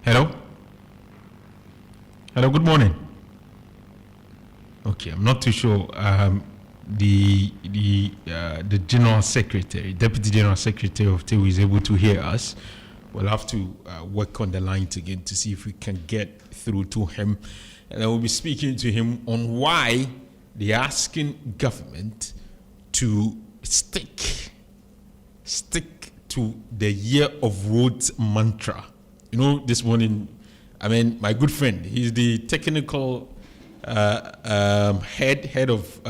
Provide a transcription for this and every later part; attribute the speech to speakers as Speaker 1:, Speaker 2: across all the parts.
Speaker 1: Hello? Hello, good morning. Okay, I'm not too sure. The General Secretary, Deputy General Secretary of TEU is able to hear us. We'll have to work on the lines again to see if we can get through to him. And I will be speaking to him on why they're asking government to stick to the Year of Roads mantra. You know, this morning, my good friend, he's the technical head of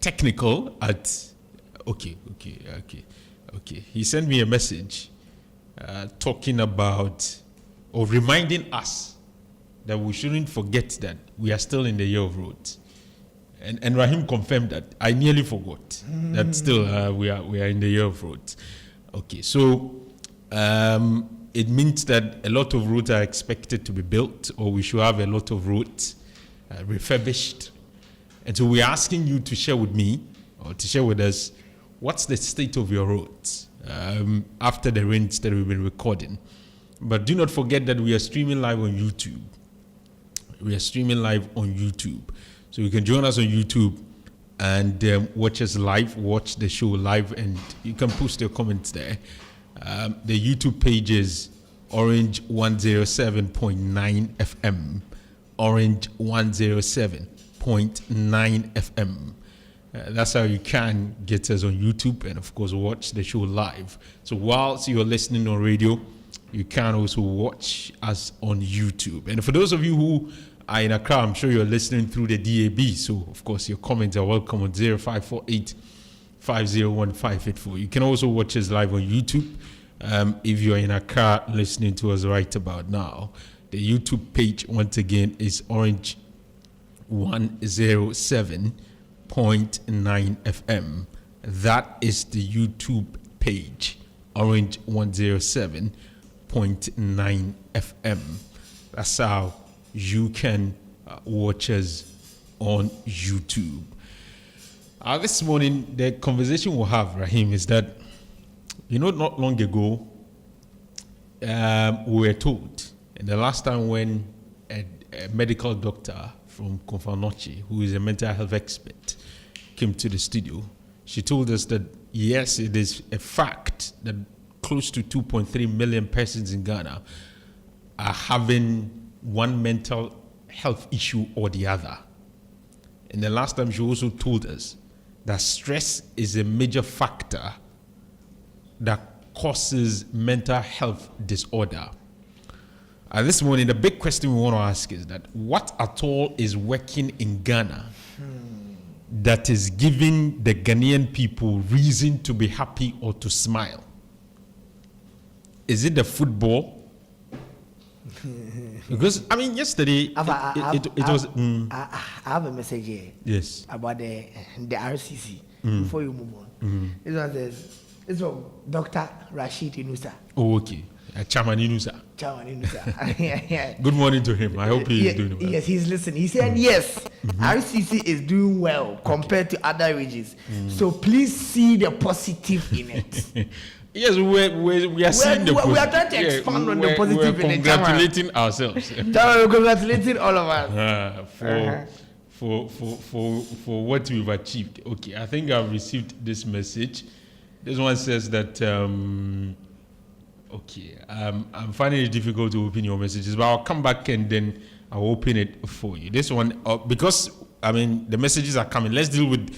Speaker 1: technical at okay. He sent me a message talking about or reminding us that we shouldn't forget that we are still in the Year of Roads. And Rahim confirmed that. I nearly forgot that still we are in the Year of Roads. Okay, so it means that a lot of roads are expected to be built, or we should have a lot of roads refurbished. And so we're asking you to share with me, or to share with us, what's the state of your roads after the rains that we've been recording. But do not forget that we are streaming live on YouTube. So you can join us on YouTube and watch us live, watch the show live, and you can post your comments there. The YouTube page is Orange 107.9 FM. Orange 107.9 FM. That's how you can get us on YouTube and, of course, watch the show live. So whilst you're listening on radio, you can also watch us on YouTube. And for those of you who are in Accra, I'm sure you're listening through the DAB. So, of course, your comments are welcome on 0548 501 584. You can also watch us live on YouTube. If you're in Accra listening to us right about now, the YouTube page, once again, is Orange 107.9 FM. That is the YouTube page, Orange 107.9 FM. That's how you can watch us on YouTube. This morning, the conversation we'll have, Rahim, is that, not long ago, we were told, and the last time when a medical doctor from Konfanochi, who is a mental health expert, came to the studio, she told us that, yes, it is a fact that close to 2.3 million persons in Ghana are having one mental health issue or the other. And the last time she also told us that stress is a major factor that causes mental health disorder. This morning, the big question we want to ask is that what at all is working in Ghana that is giving the Ghanaian people reason to be happy or to smile? Is it the football? Because yesterday it was.
Speaker 2: I have a message here.
Speaker 1: Yes.
Speaker 2: About the RCC before you move on. It's from Dr. Rashid Inusa.
Speaker 1: Oh, okay. Chairman Inusa.
Speaker 2: Yeah.
Speaker 1: Good morning to him. I hope he is doing well.
Speaker 2: Yes, he's listening. He said yes, RCC is doing well compared to other regions. So please see the positive in it.
Speaker 1: Yes, we are seeing the positive.
Speaker 2: We are trying to expand on the positive in it.
Speaker 1: We're congratulating ourselves.
Speaker 2: We're congratulating all of us.
Speaker 1: For what we've achieved. Okay, I think I've received this message. This one says that, I'm finding it difficult to open your messages, but I'll come back and then I'll open it for you. This one, because, the messages are coming. Let's deal with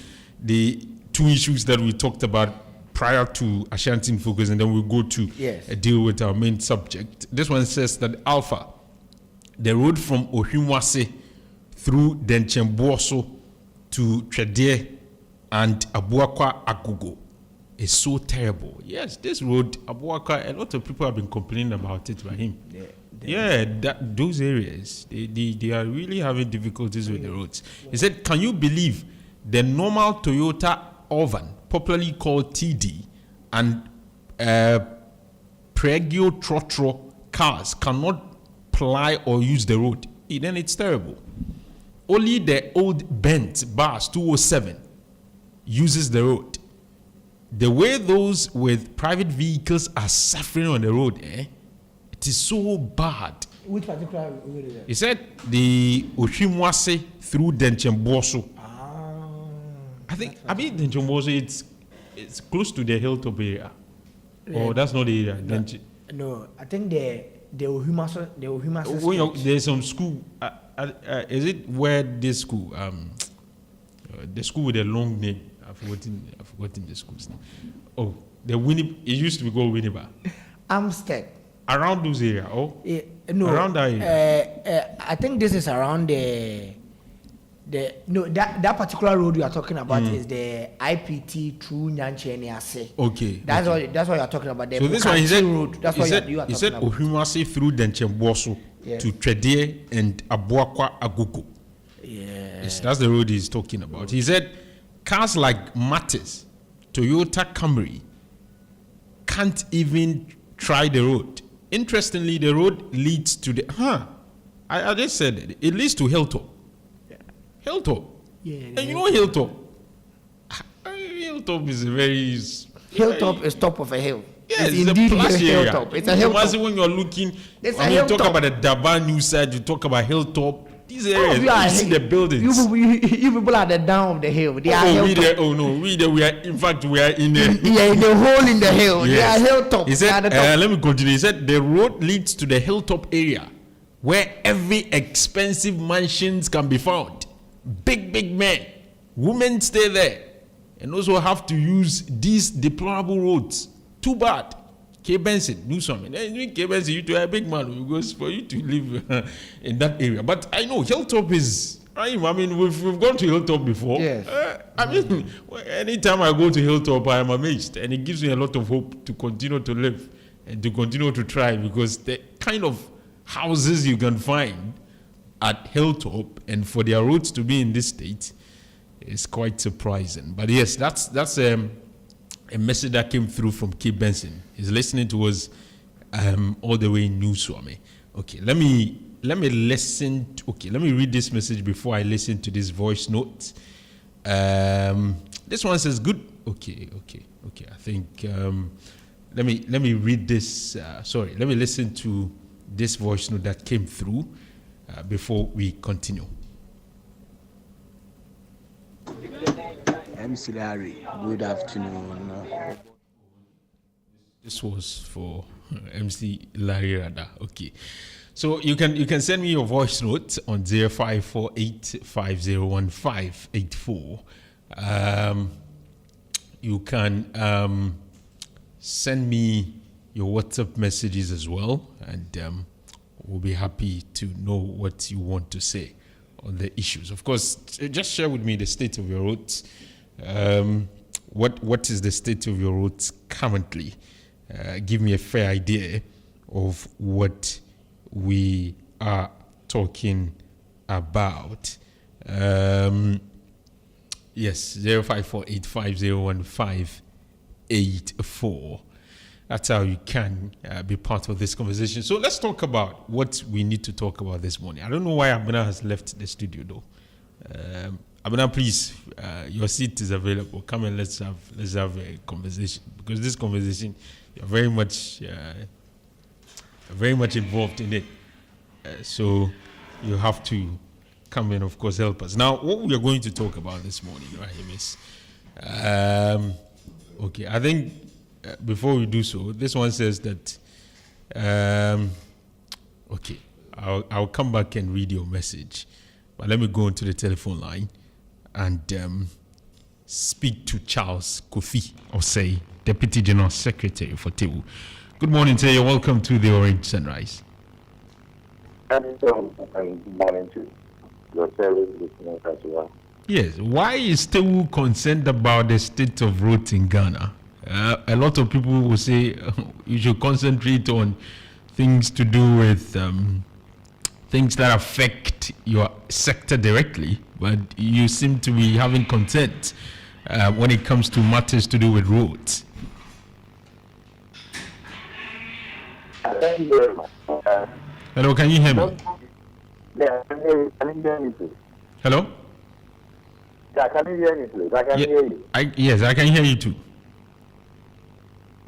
Speaker 1: the two issues that we talked about prior to Ashanti in Focus, and then we'll go to deal with our main subject. This one says that Alpha, the road from Ohimwase through Denchemboso to Twede and Abuakwa Agogo is so terrible. Yes, this road, Abuakwa, a lot of people have been complaining about it by him. Those areas, they are really having difficulties with the roads. He said, can you believe the normal Toyota Ovan, popularly called TD, and Pregio Trotro cars cannot ply or use the road? Then it's terrible. Only the old Benz Bars 207 uses the road. the way those with private vehicles are suffering on the road, it is so bad.
Speaker 2: Which particular road is it?
Speaker 1: He said the Oshimwase through Denchemboso. I mean Denchemboso, it's close to the hilltop area. Oh, that's not the area.
Speaker 2: No, I think the Ohimasa
Speaker 1: there's some school. Is it where this school? The school with a long name. I've forgotten the school's name. Oh, the It used to be called Winneba.
Speaker 2: Amstead.
Speaker 1: Around those area. Oh,
Speaker 2: no.
Speaker 1: Around that area.
Speaker 2: I think this is around that particular road you are talking about is the IPT through Nyanche Niase.
Speaker 1: Okay.
Speaker 2: That's what you are talking about.
Speaker 1: So this one he said
Speaker 2: road. That's what you are talking
Speaker 1: about. He said Ohimwase through Denchemboso to Trede and Abuakwa Agugu. Yes, that's the road he's talking about. He said cars like Matis, Toyota Camry can't even try the road. Interestingly, the road leads to the I just said it leads to Hilltop. Hilltop.
Speaker 2: Yeah.
Speaker 1: And you know Hilltop. Hilltop is a very
Speaker 2: Hilltop is top of a hill.
Speaker 1: Yes, it's a plus
Speaker 2: hilltop. It's a hilltop.
Speaker 1: When you're looking,
Speaker 2: when
Speaker 1: you talk about the Daban New Side, you talk about Hilltop. These areas, you see the buildings.
Speaker 2: You people are the down of the hill. They are hilltop.
Speaker 1: We are in fact we are in the
Speaker 2: in the hole in the hill.
Speaker 1: Yes.
Speaker 2: They are hilltop.
Speaker 1: He said, let me continue. He said the road leads to the hilltop area where every expensive mansions can be found. Big men, women stay there, and also have to use these deplorable roads. Too bad. K. Benson, do something. K. Benson, you to a big man because for you to live in that area. But I know Hilltop is. I mean, we've gone to Hilltop before.
Speaker 2: Yes.
Speaker 1: I mean, anytime I go to Hilltop, I am amazed, and it gives me a lot of hope to continue to live and to continue to try, because the kind of houses you can find at Hilltop and for their roads to be in this state is quite surprising. But yes, that's a message that came through from K. Benson. He's listening to us all the way in New Swami. Okay, let me listen. Let me read this message before I listen to this voice note. This one says good. Okay. I think let me read this. Let me listen to this voice note that came through before we continue.
Speaker 3: MC Larry, good afternoon.
Speaker 1: This was for MC Larry Rada. Okay. So you can send me your voice note on 0548501584. You can send me your WhatsApp messages as well, and we'll be happy to know what you want to say on the issues. Of course, just share with me the state of your roads. What is the state of your roads currently? Give me a fair idea of what we are talking about. Yes, 0548501584. That's how you can be part of this conversation. So let's talk about what we need to talk about this morning. I don't know why Abena has left the studio though. Abena, please, your seat is available. Come and let's have a conversation, because this conversation, you're very much involved in it. So you have to come and, of course, help us. Now, what we are going to talk about this morning, right, is, okay, I think before we do so, this one says that, okay, I'll come back and read your message, but let me go into the telephone line and speak to Charles Kofi Osei, Deputy General Secretary for TEU. Good morning, sir. You're welcome to the Orange Sunrise.
Speaker 4: And good morning to your service listeners as well.
Speaker 1: Yes. Why is TEU concerned about the state of roads in Ghana? A lot of people will say you should concentrate on things to do with things that affect your sector directly, but you seem to be having content when it comes to matters to do with roads.
Speaker 4: Thank you very much.
Speaker 1: Hello, can you hear me?
Speaker 4: Yeah, can you hear me too?
Speaker 1: Hello?
Speaker 4: Yeah, can you hear me please? I can hear you.
Speaker 1: Yes, I can hear you too.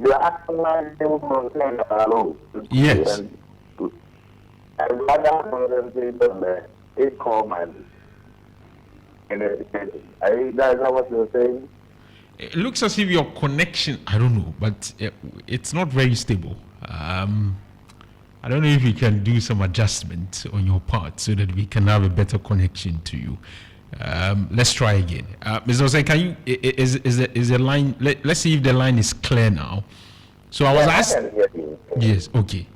Speaker 4: they are actually concerned alone.
Speaker 1: Yes.
Speaker 4: And other concentration, it called in education. Is that what you're saying?
Speaker 1: It looks as if your connection, I don't know, but it's not very stable. I don't know if we can do some adjustment on your part so that we can have a better connection to you. Let's try again. Mr. Ose, can you, is the line, let's see if the line is clear now. So I was asking. Yes, okay.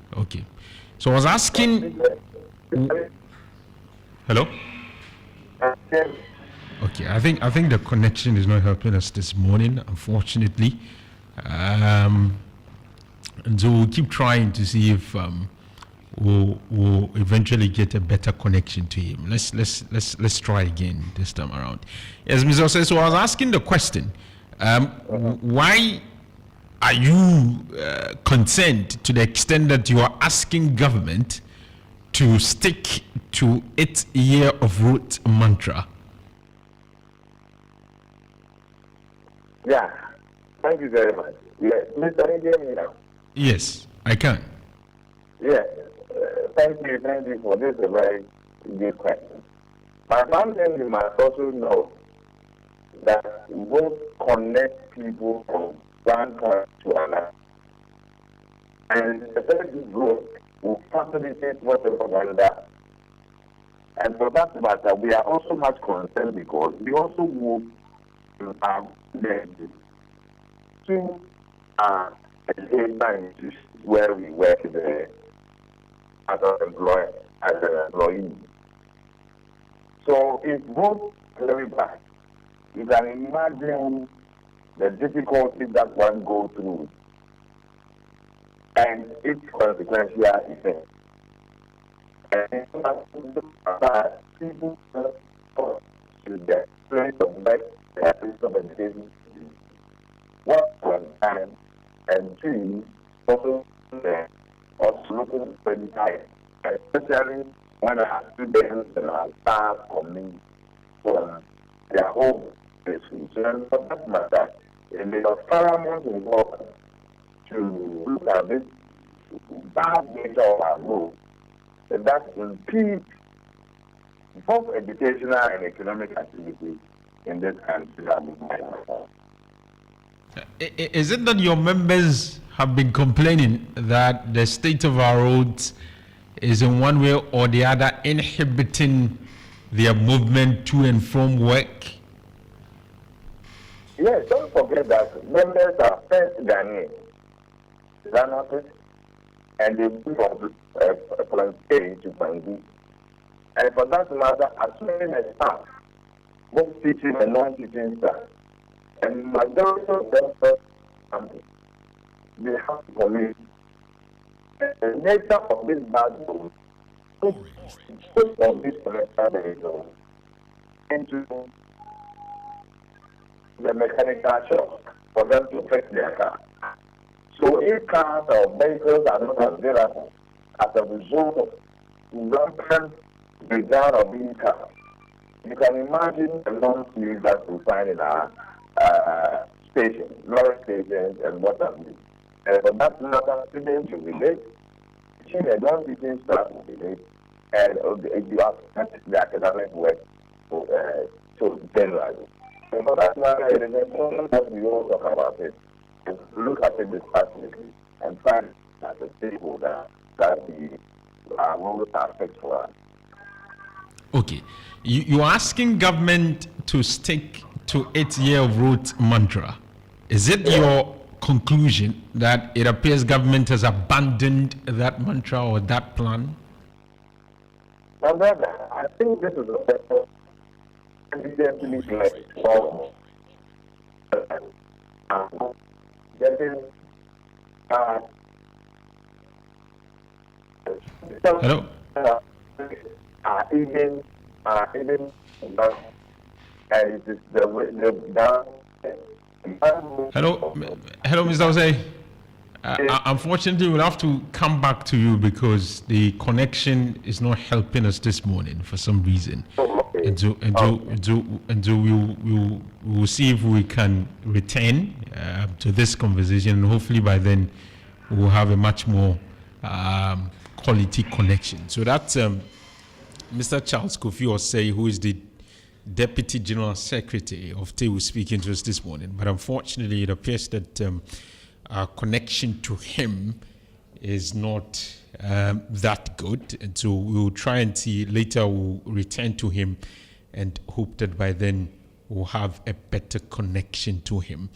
Speaker 1: So I was asking. Hello? Okay, I think the connection is not helping us this morning, unfortunately. And so we'll keep trying to see if we'll eventually get a better connection to him. Let's try again this time around. Yes, Mr. Ose, so I was asking the question, why are you concerned to the extent that you are asking government to stick to its year of root mantra?
Speaker 4: Yeah, thank you very much. Yes, Mr. Indian now.
Speaker 1: Yes, I can.
Speaker 4: Yes, thank you for this very good question. But one thing you must also know that both connect people from one point to another. And the effective growth will facilitate whatever one does. And for that matter, we are also much concerned because we also move to have two educational institutions where we work there as an employee. So if both very bad, you can imagine the difficulties that one goes through and its consequential effect. And people should get place of work, place of education, work on time, and two, also looking for the time, especially when our students and our staff coming from their home places. And for that matter, it is of paramount importance to look at this bad nature of our growth that impedes both educational and economic activities in this country.
Speaker 1: Is it that your members have been complaining that the state of our roads is in one way or the other inhibiting their movement to and from work?
Speaker 4: Yes, don't forget that members are first Ghanaians. Is that not it? And they move from plantain to Bangi. And for that matter, as many as staff, both teaching and non-teaching staff, and majority of them, they have to commit. The nature of this bad road, most of these collectors into the mechanical shop for them to fix their car. So if cars or vehicles are not available as a result of rampant breakdown of these cars, you can imagine the long queues that we find in our stations, lorry stations, and what have you. And for that matter, students will be late, teaching and non-teaching staff will be late, and you have the academic work so generally. And for that matter, it is important that we all talk about it and look at it dispassionately and find as a stakeholder that our roads are fixed for us.
Speaker 1: Okay. You're asking government to stick to its year of road mantra. Is it your conclusion that it appears government has abandoned that mantra or that plan?
Speaker 4: Now, I think this is a better evidently left for getting
Speaker 1: Hello?
Speaker 4: even and it is the down.
Speaker 1: Hello, Mr. Jose. Unfortunately, we'll have to come back to you because the connection is not helping us this morning for some reason. And so we'll see if we can return to this conversation. And hopefully by then we'll have a much more quality connection. So that's Mr. Charles Kofi Osei, who is the Deputy General Secretary of TEU, speaking to us this morning. But unfortunately, it appears that our connection to him is not that good. And so we'll try and see later. We'll return to him and hope that by then we'll have a better connection to him.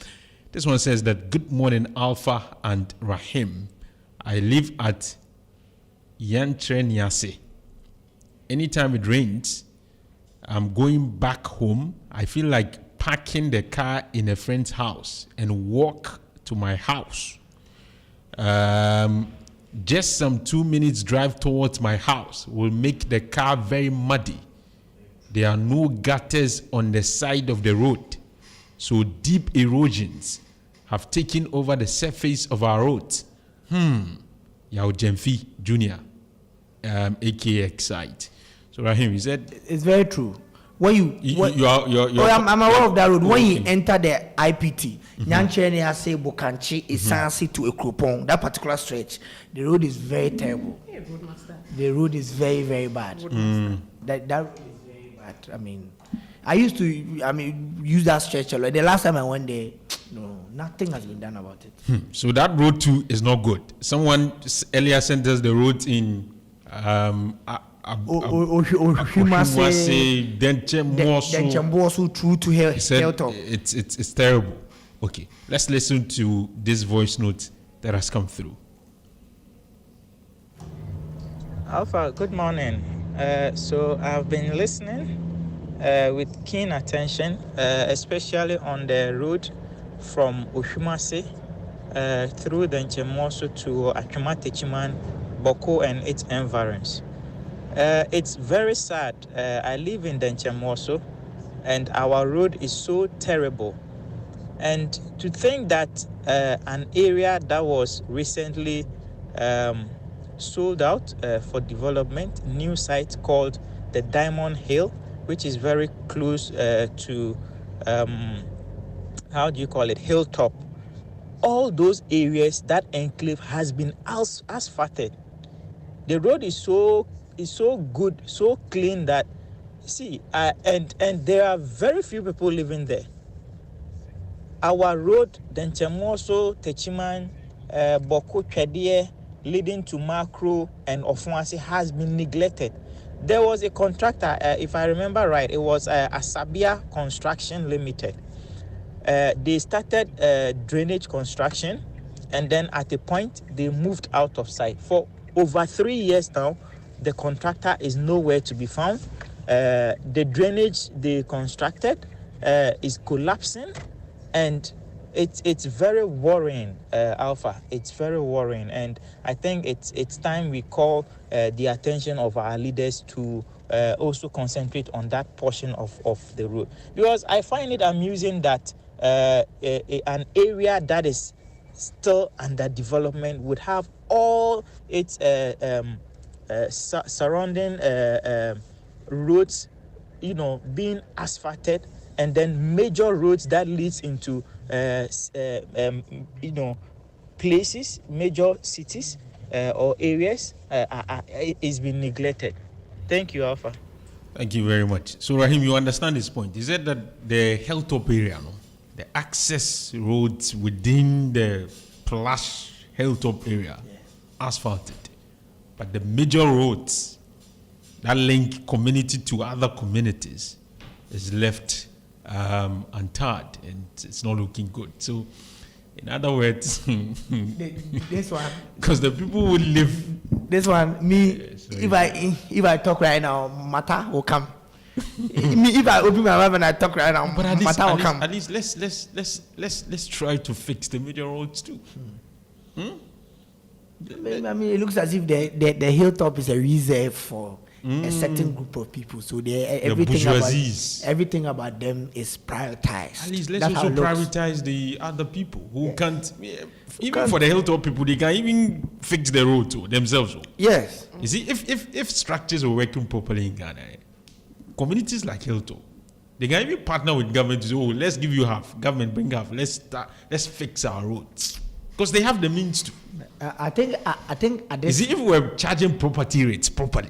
Speaker 1: This one says that, good morning, Alpha and Rahim. I live at Yantre Niase. Anytime it rains, I'm going back home. I feel like parking the car in a friend's house and walk to my house. Just some 2 minutes drive towards my house will make the car very muddy. There are no gutters on the side of the road, so deep erosions have taken over the surface of our roads. Yao Jemfi Jr., aka Excite. So Rahim, you said
Speaker 2: it's very true. When I'm aware of that road. When you enter the IPT, Nyanchene has say Bokanchi is Sansi to Ekropong. That particular stretch, the road is very terrible. The road is very, very bad. That road is very bad. I mean, I used to use that stretch a lot. The last time I went there, no, nothing has been done about it.
Speaker 1: So that road too is not good. Someone earlier sent us the roads in
Speaker 2: Kumasi, Denchembosu through to Hilltop.
Speaker 1: It's terrible. Okay, let's listen to this voice note that has come through.
Speaker 5: Alpha, good morning. So I've been listening with keen attention, especially on the road from Oshumase through Denchemoso to Achumatechiman, Boko and its environs. It's very sad. I live in Denchemoso and our road is so terrible. And to think that an area that was recently sold out for development, new site called the Diamond Hill, which is very close to, Hilltop. All those areas, that enclave has been asphalted. The road is so good, so clean that, and there are very few people living there. Our road, Denchemoso, Techiman, Boko Chedie, leading to Makro and Ofuasi, has been neglected. There was a contractor, if I remember right, it was Asabia Construction Limited. They started drainage construction, and then at a point, they moved out of sight. For over 3 years now, the contractor is nowhere to be found. The drainage they constructed is collapsing, and it's very worrying, Alpha. It's very worrying, and I think it's time we call the attention of our leaders to also concentrate on that portion of the road, because I find it amusing that an area that is still under development would have all its surrounding roads, being asphalted, and then major roads that leads into places, major cities or areas is being neglected. Thank you, Alpha.
Speaker 1: Thank you very much. So Rahim, you understand this point. He said that the Hilltop area, the access roads within the plush Hilltop area, asphalted. But the major roads that link community to other communities is left untarred, and it's not looking good. So, in other words,
Speaker 2: this one,
Speaker 1: because the people would live.
Speaker 2: This one, if I talk right now, matter will come. If I open my mouth and I talk right now, matter will come.
Speaker 1: At least let's try to fix the major roads too.
Speaker 2: It looks as if the Hilltop is a reserve for a certain group of people. So everything about them is prioritized.
Speaker 1: At least let's also prioritize the other people who can't. Even for the Hilltop people, they can even fix the road too themselves.
Speaker 2: Yes.
Speaker 1: You see, if structures were working properly in Ghana, communities like Hilltop, They can even partner with government to say, oh, let's give you half. Government bring half. Let's fix our roads. Because they have the means to.
Speaker 2: I think at this,
Speaker 1: if we're charging property rates properly.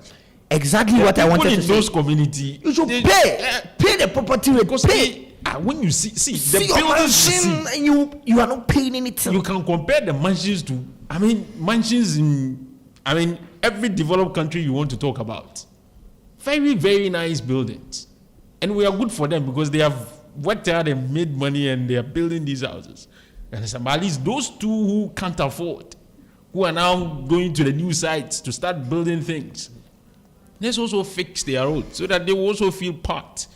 Speaker 2: Exactly what I wanted to say.
Speaker 1: People in those communities,
Speaker 2: you should pay the property rate.
Speaker 1: Because when you see the buildings,
Speaker 2: and you are not paying anything.
Speaker 1: You can compare the mansions to, mansions in, every developed country you want to talk about. Very, very nice buildings. And we are good for them because they have worked hard and made money and they are building these houses. And at least those two who can't afford, who are now going to the new sites to start building things, let's also fix their roads so that they will also feel part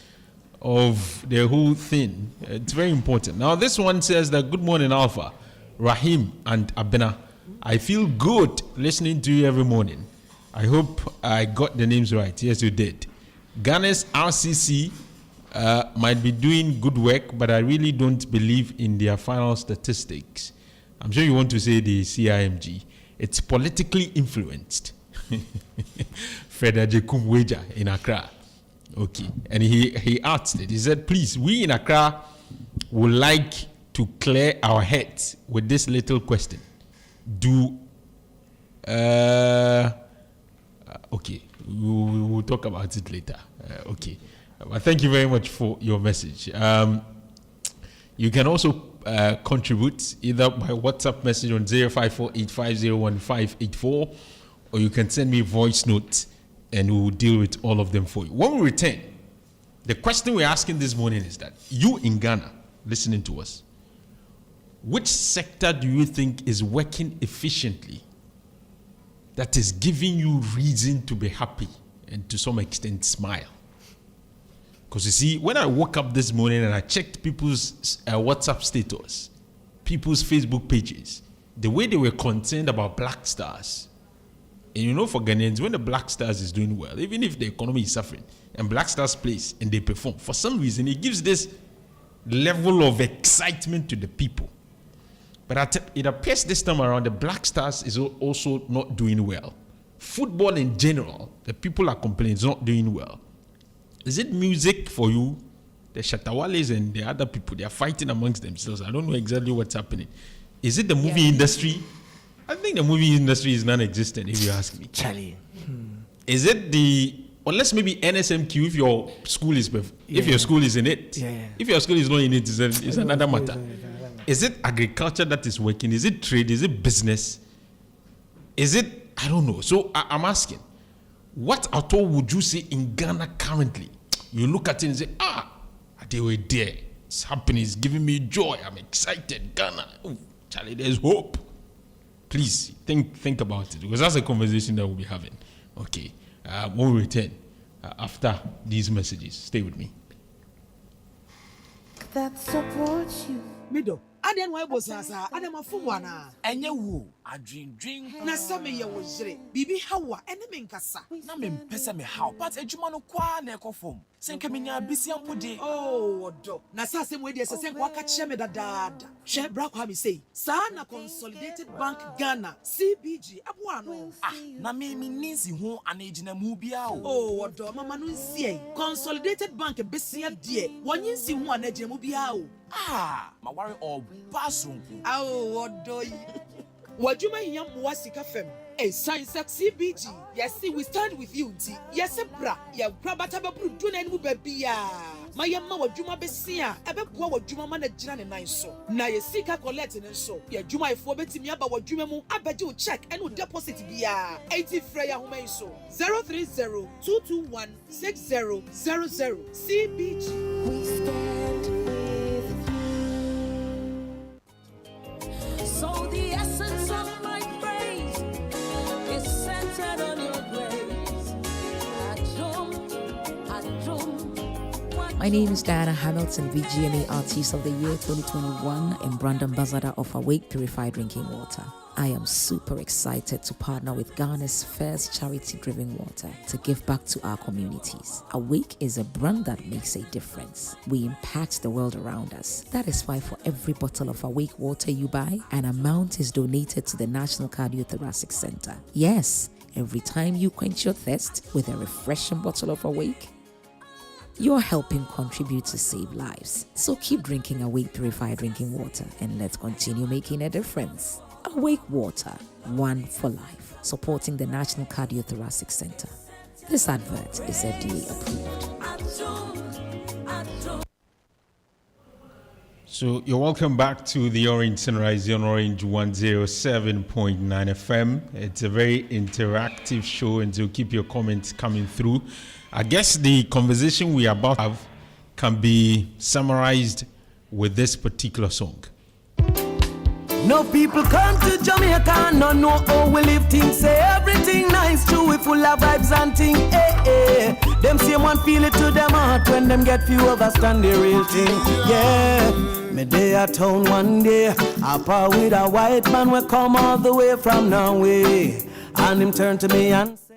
Speaker 1: of the whole thing. It's very important. Now, this one says that, good morning, Alpha, Rahim and Abena. I feel good listening to you every morning. I hope I got the names right. Yes, you did. Ghana's RCC might be doing good work, but I really don't believe in their final statistics. I'm sure you want to say the CIMG. It's politically influenced. Freda Jekum Weja in Accra. Okay. And he asked it. He said, please, we in Accra would like to clear our heads with this little question. Okay. We'll talk about it later. Okay. Well, thank you very much for your message. You can also contribute either by WhatsApp message on 0548501584, or you can send me a voice note and we will deal with all of them for you. When we return, the question we're asking this morning is that you in Ghana, listening to us, which sector do you think is working efficiently that is giving you reason to be happy and to some extent smile? Because you see, when I woke up this morning and I checked people's WhatsApp status, people's Facebook pages, the way they were concerned about Black Stars. And for Ghanaians, when the Black Stars is doing well, even if the economy is suffering, and Black Stars plays and they perform, for some reason, it gives this level of excitement to the people. But it appears this time around, the Black Stars is also not doing well. Football in general, the people are complaining, it's not doing well. Is it music for you? The Shatawales and the other people, they are fighting amongst themselves. I don't know exactly what's happening. Is it the movie industry? I think the movie industry is non-existent, if you ask me.
Speaker 2: Charlie.
Speaker 1: Is it unless maybe NSMQ, if your school is if your school is in it.
Speaker 2: Yeah.
Speaker 1: If your school is not in it, it's another matter. Is it agriculture that is working? Is it trade? Is it business? Is it, I don't know. So I'm asking, what at all would you say in Ghana currently? You look at it and say, they were there. It's happening. It's giving me joy. I'm excited. Ghana. Oh, Charlie, there's hope. Please think about it, because that's a conversation that we'll be having. Okay. When we return after these messages, stay with me.
Speaker 6: That supports you.
Speaker 7: Middle. I didn't want to Adam a fuwana. And you, I drink. Na some year was Bibi Hawa, and the Minkasa. Namin Pessame how, but a Jumano qua neco form. Senkaminia Bisian Pudi. Oh, do. Nasa same way there's a same waka chemeda dad. Share Brackham say, Sana Consolidated Bank Ghana, CBG, Abuano. Nami means who an age in a mubia. Oh, do Mamma Nuncia. Consolidated Bank a Bessia dear. One you see one edge mubia. My worry all bathroom. Oh, what do you? What you may yam wasika fem? A science at CBG. Yes, see, we stand with you, T. Yes, bra. Ya Prabataba Brudun and Mubabia. My yamma, what Juma Bessia, a bit what Juma manager and I saw. Now you seek a collecting and so. Ya Juma, if for betting me about what Jumamu, I bet you check and would deposit via 80 Freya Humeso 030-221-6000 CBG.
Speaker 6: We stand with you. So the essence of my praise is centered on your grace.
Speaker 8: My name is Diana Hamilton, VGMA Artist of the Year 2021 and Brand Ambassador of Awake Purified Drinking Water. I am super excited to partner with Ghana's first charity-driven water to give back to our communities. Awake is a brand that makes a difference. We impact the world around us. That is why for every bottle of Awake water you buy, an amount is donated to the National Cardiothoracic Center. Yes, every time you quench your thirst with a refreshing bottle of Awake, you're helping contribute to save lives. So keep drinking Awake Purified Drinking Water and let's continue making a difference. Awake Water, one for life, supporting the National Cardiothoracic Center. This advert is FDA approved.
Speaker 1: So you're welcome back to the Orange Sunrise on Orange 107.9 FM. It's a very interactive show, and so keep your comments coming through. I guess the conversation we are about to have can be summarized with this particular song.
Speaker 6: No people come to Jamaica, no know how we live things. Say everything nice, true, we full of vibes and thing. Them same one feel it to them heart when them get few understand the real thing. Yeah, me day at town one day, up with a white man we come all the way from Norway, and him turn to me and say,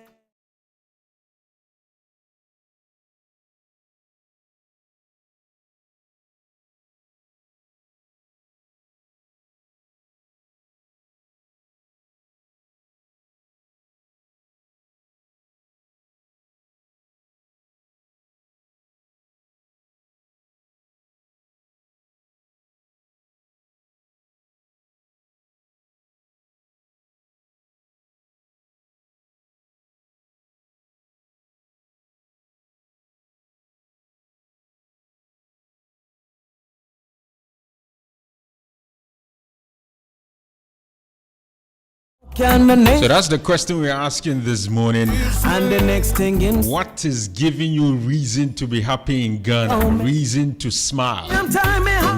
Speaker 1: So that's the question we're asking this morning.
Speaker 6: and the next thing in
Speaker 1: What is giving you reason to be happy in Ghana? Reason to smile?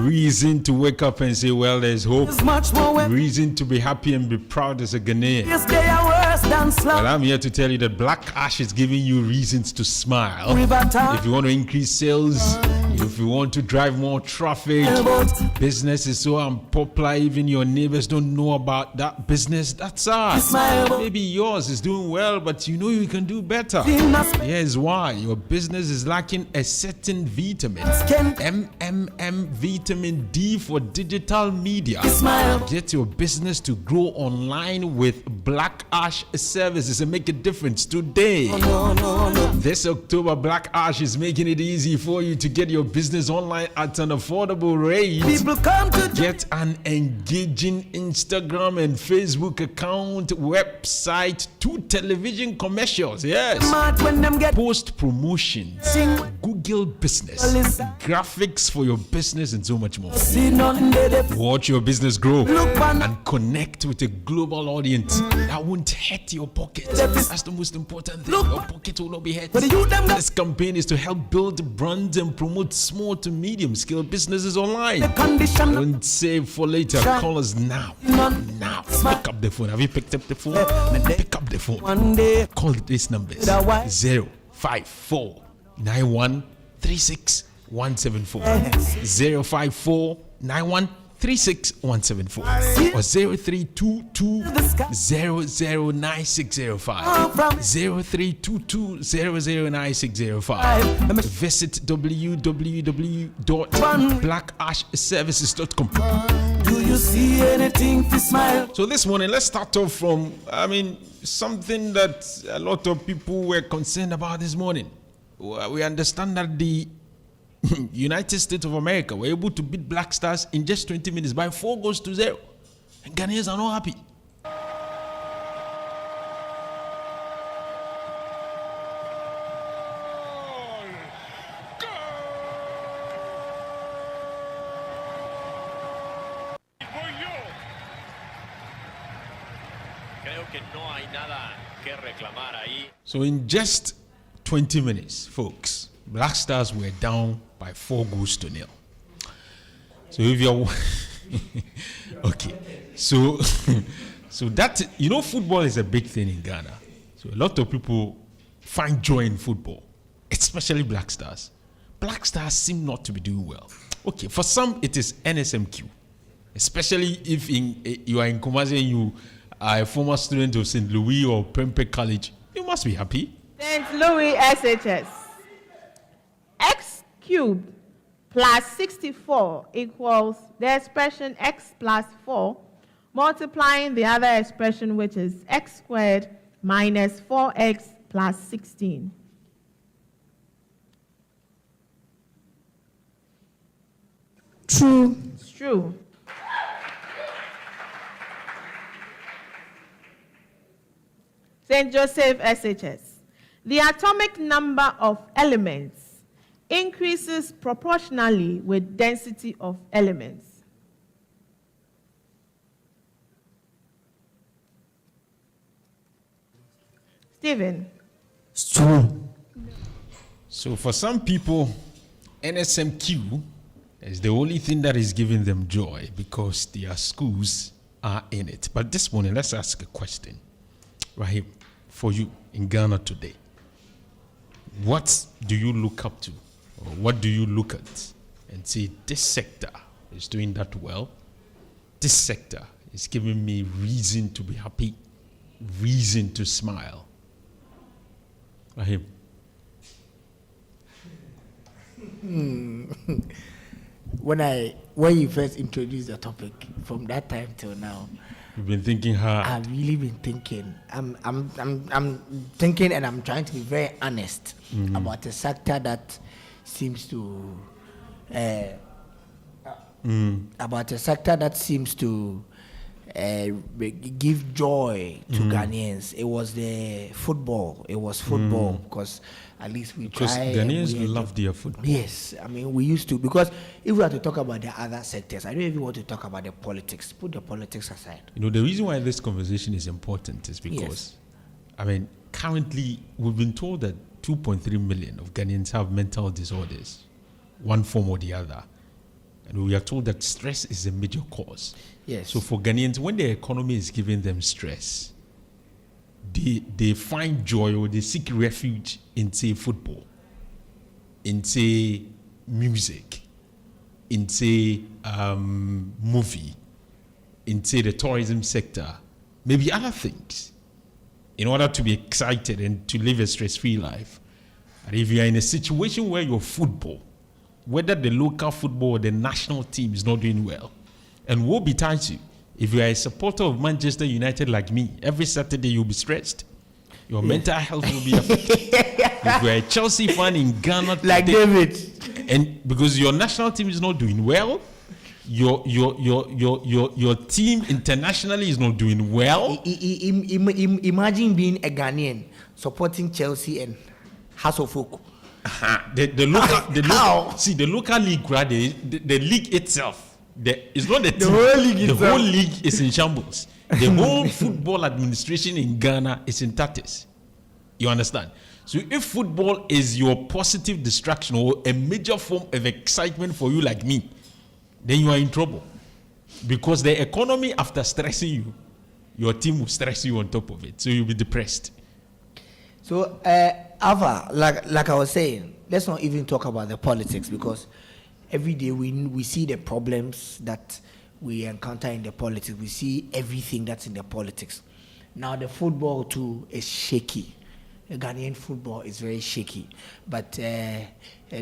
Speaker 1: Reason to wake up and say, well, there's hope?
Speaker 6: much more when
Speaker 1: Reason to be happy and be proud as a Ghanaian?
Speaker 6: yes, they are worse than slow.
Speaker 1: Well, I'm here to tell you that Black Ash is giving you reasons to smile.
Speaker 6: River
Speaker 1: If you want to increase sales, if you want to drive more traffic, business is so unpopular, even your neighbors don't know about that business, that's us. Maybe yours is doing well, but you know you can do better. Here's why. Your business is lacking a certain vitamin. MMM vitamin D for digital media. Get your business to grow online with Black Ash services and make a difference today. This October, Black Ash is making it easy for you to get your business online at an affordable rate.
Speaker 6: People come to
Speaker 1: Get an engaging Instagram and Facebook account, website, 2 television commercials. Yes.
Speaker 6: mad when them get
Speaker 1: Post promotions, Google business, graphics for your business, and so much more.
Speaker 6: see nothing they
Speaker 1: Watch your business grow
Speaker 6: look man.
Speaker 1: and connect with a global audience that won't hurt your pocket. That's the most important thing. Your pocket will not be hurt.
Speaker 6: But the youth them that
Speaker 1: This campaign is to help build brands and promote small to medium scale businesses online.
Speaker 6: the condition
Speaker 1: Don't save for later. Call us now.
Speaker 6: none.
Speaker 1: Now. Pick up the phone. Have you picked up the phone? Pick up the phone.
Speaker 6: One day
Speaker 1: Call these numbers: 054 91 36 174, 054 91 36 174, or 0322 009605, 0322 009605. Visit www.blackashservices.com.
Speaker 6: do you see anything to smile?
Speaker 1: So this morning, let's start off from, something that a lot of people were concerned about this morning. We understand that the United States of America were able to beat Black Stars in just 20 minutes by 4-0. And Ghanaians are not happy. So in just 20 minutes, folks, Black Stars were down by 4-0. So if you're okay, so that, football is a big thing in Ghana. So a lot of people find joy in football, especially Black Stars. Black Stars seem not to be doing well. Okay, for some it is NSMQ, especially if you are in Kumasi and you are a former student of St. Louis or Prempeh College. You must be happy.
Speaker 9: St. Louis SHS. X cubed plus 64 equals the expression x plus 4 multiplying the other expression, which is x squared minus 4x plus 16.
Speaker 2: True.
Speaker 9: It's true. St. Joseph SHS. The atomic number of elements increases proportionally with density of elements. Stephen.
Speaker 2: It's true.
Speaker 1: So for some people, NSMQ is the only thing that is giving them joy because their schools are in it. But this morning, let's ask a question, Rahim, for you in Ghana today. What do you look up to, or what do you look at and say, this sector is doing that well? This sector is giving me reason to be happy, reason to smile. Rahim.
Speaker 2: When you first introduced the topic, from that time till now,
Speaker 1: you've been thinking hard.
Speaker 2: I've really been thinking. I'm thinking, and I'm trying to be very honest about a sector that seems to give joy to Ghanaians. It was the football. It was football because at least we try.
Speaker 1: Because Ghanaians love their football.
Speaker 2: Yes, I mean we used to, because if we have to talk about the other sectors, I don't even want to talk about the politics. Put the politics aside.
Speaker 1: You know, the reason why this conversation is important is because, I mean, currently we've been told that 2.3 million of Ghanaians have mental disorders, one form or the other. And we are told that stress is a major cause.
Speaker 2: Yes.
Speaker 1: So for Ghanaians, when the economy is giving them stress, they find joy or they seek refuge in, say, football, in, say, music, in, say, movie, in, say, the tourism sector, maybe other things, in order to be excited and to live a stress-free life. And if you are in a situation where your football, whether the local football or the national team is not doing well, and woe betide you, if you are a supporter of Manchester United like me, every Saturday you'll be stressed. Your mental health will be affected. If you are a Chelsea fan in Ghana today,
Speaker 2: like David,
Speaker 1: and because your national team is not doing well, your team internationally is not doing well.
Speaker 2: Imagine being a Ghanaian supporting Chelsea and House of Folk.
Speaker 1: The local league, right? The league itself. It's not the team. The whole league is in shambles. The whole football administration in Ghana is in tatters. You understand? So if football is your positive distraction or a major form of excitement for you like me, then you are in trouble. Because the economy, after stressing you, your team will stress you on top of it. So you'll be depressed.
Speaker 2: So, Ava, like I was saying, let's not even talk about the politics, because every day we see the problems that we encounter in the politics. We see everything that's in the politics. Now the football too is shaky. The Ghanaian football is very shaky. But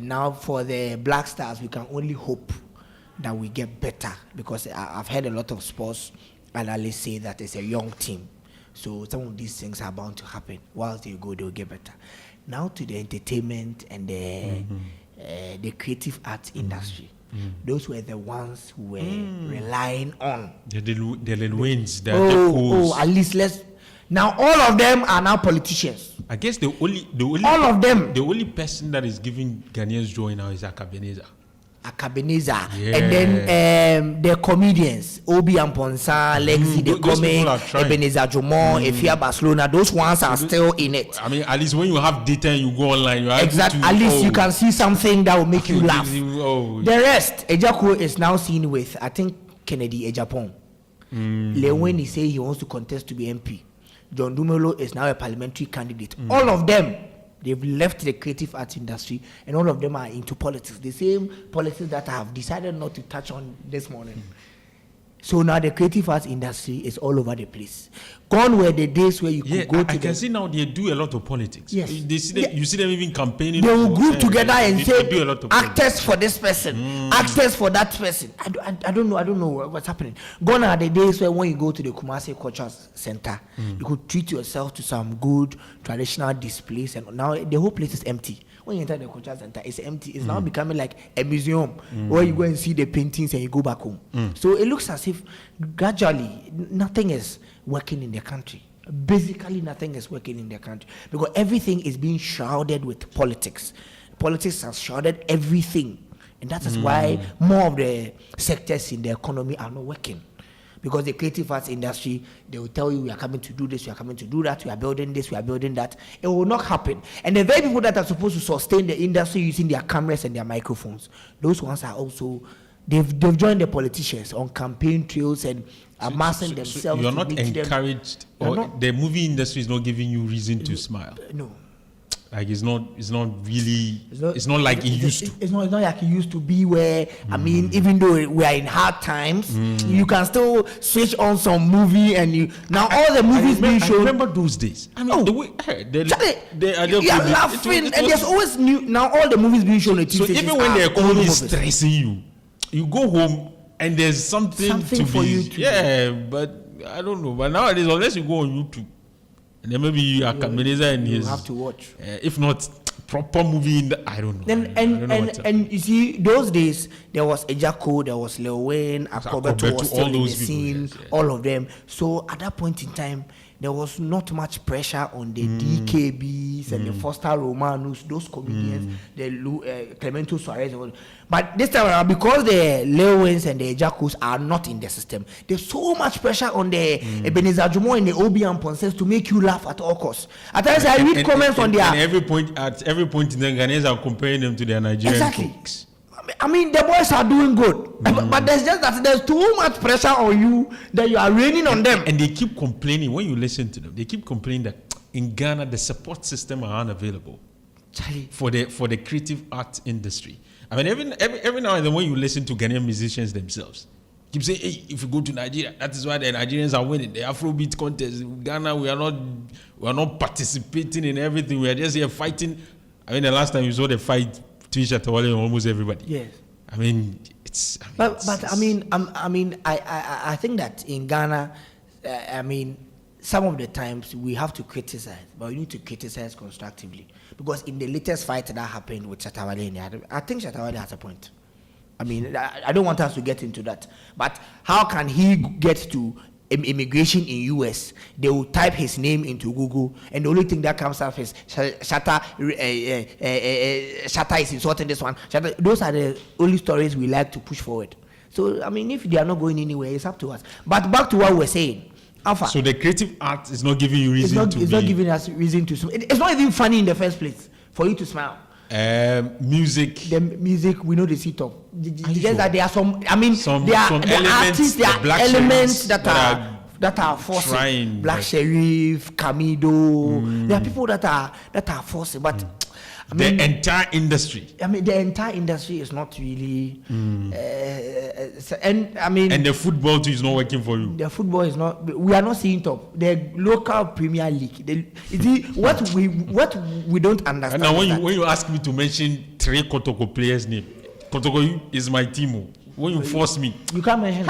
Speaker 2: now for the Black Stars, we can only hope that we get better, because I've heard a lot of sports analysts say that it's a young team. So some of these things are bound to happen. Whilst they go, they'll get better. Now to the entertainment and the creative arts industry. Those were the ones who were relying on
Speaker 1: the Lil Waynes.
Speaker 2: At least now all of them are now politicians.
Speaker 1: I guess the only
Speaker 2: all of them.
Speaker 1: The only person that is giving Ghanaians joy now is Akabeneza.
Speaker 2: Yeah. And then the comedians, Obi Amponsa, Lexi the comic, Ebenezer Jumon, Efia Barcelona, those ones are still in it.
Speaker 1: I mean, at least when you have data and you go online, you are
Speaker 2: exactly. At least you can see something that will make you laugh. The rest, Ejako is now seen with, I think, Kennedy Ejapon. Lewen is saying he wants to contest to be MP. John Dumelo is now a parliamentary candidate. All of them, they've left the creative arts industry, and all of them are into politics. The same politics that I have decided not to touch on this morning. So now the creative arts industry is all over the place. Gone were the days where you could go to.
Speaker 1: I can see now they do a lot of politics.
Speaker 2: Yes.
Speaker 1: They see them, you see them even campaigning.
Speaker 2: They will group together and say,
Speaker 1: they do a lot of
Speaker 2: actors for this person, actors for that person. I don't know what's happening. Gone are the days where when you go to the Kumasi Cultural Center, you could treat yourself to some good traditional displays, and now the whole place is empty. When you enter the cultural center, it's empty. It's now becoming like a museum where you go and see the paintings and you go back home. So it looks as if gradually nothing is working in the country. Basically, nothing is working in the country because everything is being shrouded with politics. Politics has shrouded everything, and that is why more of the sectors in the economy are not working. Because the creative arts industry, they will tell you, we are coming to do this, we are coming to do that, we are building this, we are building that. It will not happen. And the very people that are supposed to sustain the industry using their cameras and their microphones, those ones are also, they've joined the politicians on campaign trails and amassing themselves.
Speaker 1: So you're not encouraged, or the movie industry is not giving you reason to smile?
Speaker 2: No.
Speaker 1: Like it's not really. It's not like it used to.
Speaker 2: It's not like it used to be. Where I mean, even though we are in hard times, you can still switch on some movie, and now all the movies being shown.
Speaker 1: I remember those days. I mean, the way
Speaker 2: you are laughing, and there's always new. Now all the movies being shown.
Speaker 1: So even when they're always stressing you, you go home and there's something
Speaker 2: for you to.
Speaker 1: Yeah, but I don't know. But nowadays, unless you go on YouTube. And then maybe you
Speaker 2: have to watch.
Speaker 1: If not proper movie, I don't know.
Speaker 2: And you see, those days there was Ejako, there was Lil Wayne, Akobeto was still in the scene, all of them. So at that point in time, there was not much pressure on the DKBs and the Foster Romanus, those comedians, the Clemento Suarez. But this time around, because the Lil Waynes and the Ejakos are not in the system, there's so much pressure on the Ebenezer Jumo and the Obi and Ponces to make you laugh at all costs. At times I read comments on their...
Speaker 1: at every point in the Ghanaians are comparing them to their Nigerian folks.
Speaker 2: I mean, the boys are doing good, but there's just that there's too much pressure on you that you are raining on them.
Speaker 1: And they keep complaining, when you listen to them, they keep complaining that in Ghana, the support system are unavailable for the creative art industry. I mean, every now and then when you listen to Ghanaian musicians themselves, keep saying, hey, if you go to Nigeria, that is why the Nigerians are winning. The Afrobeat contest, in Ghana, we are not participating in everything. We are just here fighting. I mean, the last time you saw the fight, almost everybody.
Speaker 2: Yes.
Speaker 1: I mean,
Speaker 2: I think that in Ghana, some of the times we have to criticize, but we need to criticize constructively. Because in the latest fight that happened with Shatawale, I think Shatawale has a point. I mean, I don't want us to get into that. But how can he get to immigration in US? They will type his name into Google, and the only thing that comes up is Shatta is insulting this one. Those are the only stories we like to push forward. So, I mean, if they are not going anywhere, it's up to us. But back to what we're saying. Alpha,
Speaker 1: so the creative art is not giving you reason to.
Speaker 2: It's not giving us reason to smile. It's not even funny in the first place for you to smile.
Speaker 1: Music.
Speaker 2: The music, we know the sit up. Just that there are some. I mean, there are artists, there are elements that are forcing. Black Sheriff, Camido. There are people that are forcing, but. I mean,
Speaker 1: the entire industry.
Speaker 2: I mean, the entire industry is not really, and
Speaker 1: the football too is not working for you.
Speaker 2: The football is not. We are not seeing top. The local Premier League. What we don't understand.
Speaker 1: And now, when you ask me to mention 3 Kotoko players' name, Kotoko is my team. When you force me,
Speaker 2: you can't mention.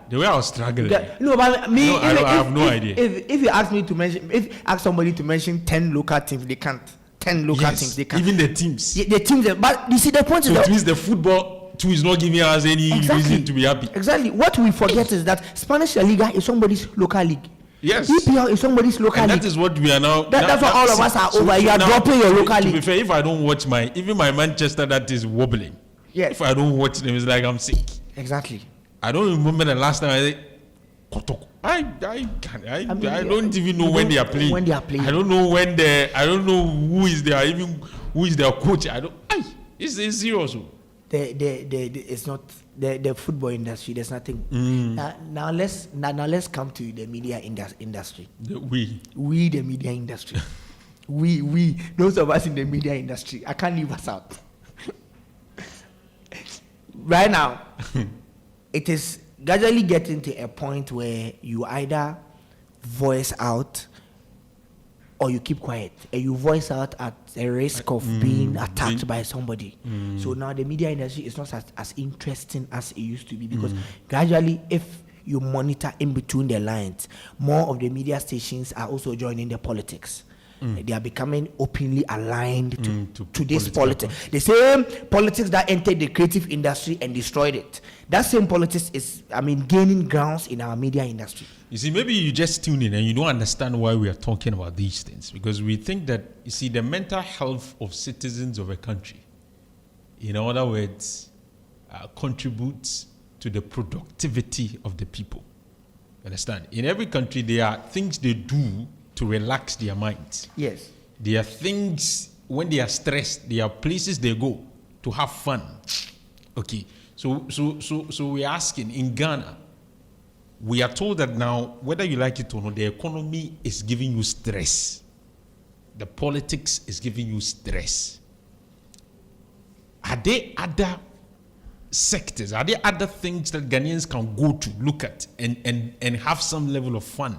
Speaker 1: The way I was struggling.
Speaker 2: No, but me,
Speaker 1: I have no idea.
Speaker 2: If you ask me to mention, if you ask somebody to mention 10 local teams, they can't. 10 local teams, they can.
Speaker 1: Even the teams.
Speaker 2: The teams, but you see the point is
Speaker 1: that it means the football too is not giving us any reason to be happy.
Speaker 2: Exactly. What we forget is that Spanish La Liga is somebody's local league.
Speaker 1: Yes.
Speaker 2: EPL is somebody's local league.
Speaker 1: That is what we are now.
Speaker 2: That's what all of us are over. You are dropping your local league.
Speaker 1: To be fair, if I don't watch even my Manchester that is wobbling.
Speaker 2: Yes.
Speaker 1: If I don't watch them, it's like I'm sick.
Speaker 2: Exactly.
Speaker 1: I don't remember the last time I said Kotoko. I don't even know when they are playing. I don't know I don't know who is their coach. It's serious.
Speaker 2: It's not the football industry. There's nothing. Now let's come to the media industry.
Speaker 1: We
Speaker 2: the media industry. we those of us in the media industry. I can't leave us out. Right now, it is gradually getting to a point where you either voice out or you keep quiet, and you voice out at a risk of being attacked by somebody. So now the media industry is not as interesting as it used to be, because gradually, if you monitor in between the lines, more of the media stations are also joining the politics. They are becoming openly aligned to this politics. The same politics that entered the creative industry and destroyed it. That same politics is, gaining grounds in our media industry.
Speaker 1: You see, maybe you just tune in and you don't understand why we are talking about these things. Because we think that, you see, the mental health of citizens of a country, in other words, contributes to the productivity of the people. Understand? In every country, there are things they do to relax their minds.
Speaker 2: Yes.
Speaker 1: There are things, when they are stressed, there are places they go to have fun. Okay. So we're asking, in Ghana, we are told that now, whether you like it or not, the economy is giving you stress. The politics is giving you stress. Are there other sectors, are there other things that Ghanaians can go to, look at, and have some level of fun,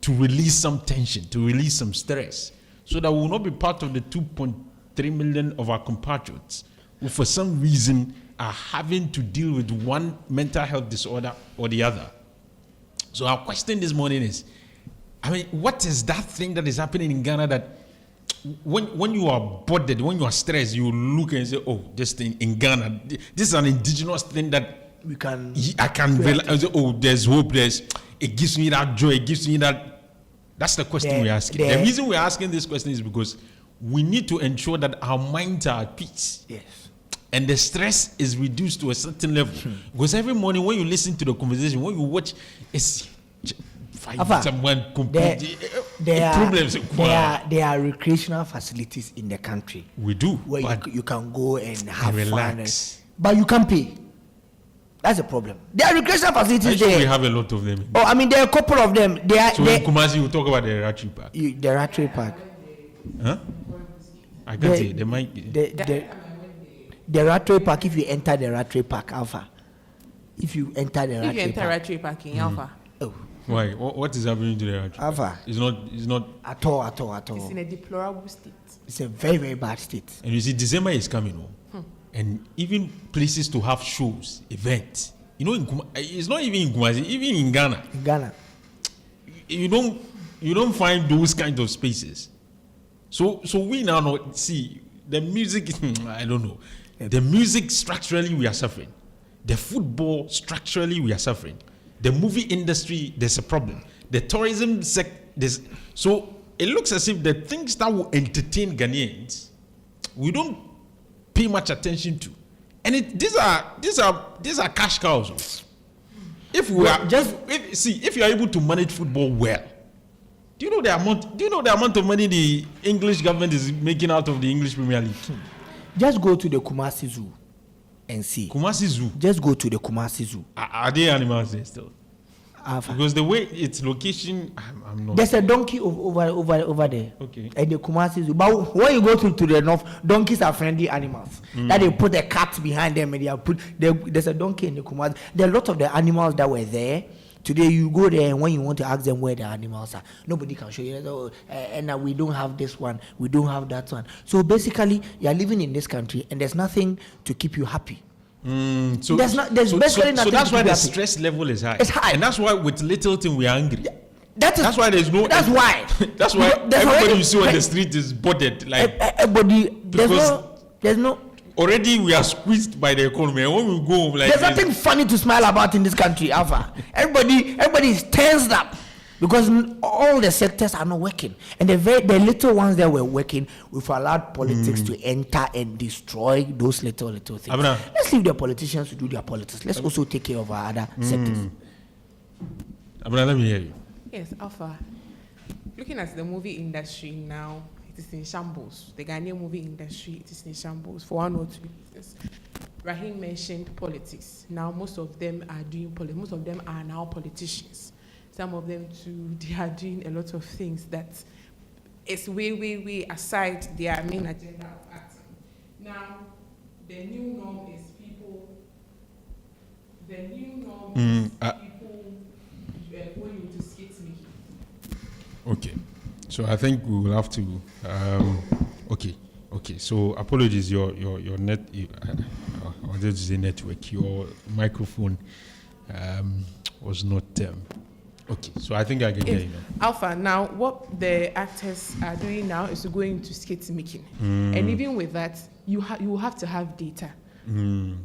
Speaker 1: to release some tension, to release some stress, so that we will not be part of the 2.3 million of our compatriots who for some reason are having to deal with one mental health disorder or the other? So our question this morning is, what is that thing that is happening in Ghana that when you are bothered, when you are stressed, you look and say, oh, this thing in Ghana, this is an indigenous thing that I can realize, oh, there's hope, it gives me that joy, it gives me that. That's the question we're asking. The reason we're asking this question is because we need to ensure that our minds are at peace.
Speaker 2: Yes.
Speaker 1: And the stress is reduced to a certain level. Because every morning when you listen to the conversation, when you watch, it's someone completely problems.
Speaker 2: There are recreational facilities in the country.
Speaker 1: We do.
Speaker 2: Where you can go and have
Speaker 1: relax.
Speaker 2: Fun. But you can't pay. That's a problem. There are recreational facilities there.
Speaker 1: We have a lot of them.
Speaker 2: There are a couple of them.
Speaker 1: In Kumasi, we'll talk about the Ratri Park.
Speaker 2: The Ratri Park.
Speaker 1: Huh? I can't say.
Speaker 2: The Ratri Park, if you enter the Ratri Park, Alpha. If you enter
Speaker 10: Ratri Park in Alpha.
Speaker 2: Oh.
Speaker 1: Why? What is happening to the Ratri Park?
Speaker 2: Alpha.
Speaker 1: It's not.
Speaker 2: At all.
Speaker 10: It's in a deplorable state.
Speaker 2: It's a very, very bad state.
Speaker 1: And you see, December is coming home. And even places to have shows, events. It's not even in Kumasi, even in Ghana.
Speaker 2: In Ghana.
Speaker 1: You don't find those kind of spaces. So we now know, see, the music, I don't know. The music, structurally, we are suffering. The football, structurally, we are suffering. The movie industry, there's a problem. The tourism sector, so it looks as if the things that will entertain Ghanaians, we don't pay much attention to, and these are cash cows. If you are able to manage football well, do you know the amount of money the English government is making out of the English Premier League?
Speaker 2: Just go to the Kumasi Zoo and see.
Speaker 1: Kumasi Zoo.
Speaker 2: Just go to the Kumasi Zoo.
Speaker 1: Are there animals there still? Because the way its location, I'm not.
Speaker 2: There's a donkey over there.
Speaker 1: Okay.
Speaker 2: And the Kumasi Zoo. But when you go to the north, donkeys are friendly animals. That they put a cat behind them and there's a donkey in the Kumasi. There are a lot of the animals that were there. Today you go there and when you want to ask them where the animals are, nobody can show you. And we don't have this one, we don't have that one. So basically, you are living in this country and there's nothing to keep you happy.
Speaker 1: So that's why the stress level is high.
Speaker 2: It's high,
Speaker 1: and that's why with little thing we are angry.
Speaker 2: Yeah,
Speaker 1: that's why there's no.
Speaker 2: That's why.
Speaker 1: That's why everybody you see on the street is bothered. Like
Speaker 2: everybody. There's no.
Speaker 1: Already we are squeezed by the economy, and when we go home, like
Speaker 2: there's nothing funny to smile about in this country, Alpha. Everybody is tensed up because all the sectors are not working, and the little ones that were working, we've allowed politics to enter and destroy those little things. Let's leave the politicians to do their politics. Let's also take care of our other sectors.
Speaker 1: Abuna, let me hear you.
Speaker 10: Yes, Alpha. Looking at the movie industry now, it is in shambles. The Ghanaian movie industry, it is in shambles for one or two reasons. Rahim mentioned politics. Now most of them are doing politics. Most of them are now politicians. Some of them too, they are doing a lot of things that is way aside their main agenda of acting. Now, the new norm is people. The new norm is people going into skits
Speaker 1: Okay. So I think we will have to. Okay. So apologies. Your net. I wanted to say network. Your microphone was not. Okay. So I think I can hear you now.
Speaker 10: Alpha. Now, what the actors are doing now is to go into skit making, and even with that, you have to have data.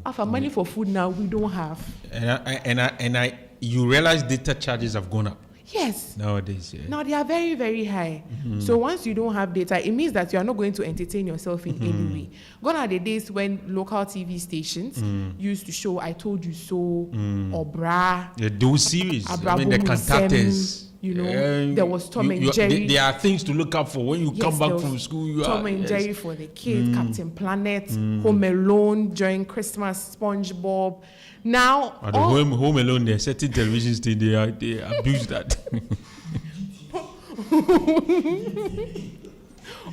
Speaker 10: Alpha, money for food now we don't have.
Speaker 1: And you realize data charges have gone up.
Speaker 10: Yes.
Speaker 1: Nowadays, yeah.
Speaker 10: Now they are very, very high. So once you don't have data, it means that you are not going to entertain yourself in any way. Gone are the days when local TV stations used to show "I Told You So" or "Bra."
Speaker 1: Yeah, those series. I mean, the cantates.
Speaker 10: You know, there was Tom and Jerry.
Speaker 1: There are things to look up for when you come back from school.
Speaker 10: Tom and Jerry for the kids, Captain Planet, Home Alone during Christmas, SpongeBob. Now,
Speaker 1: at the home Alone, there are certain television stations they abuse that.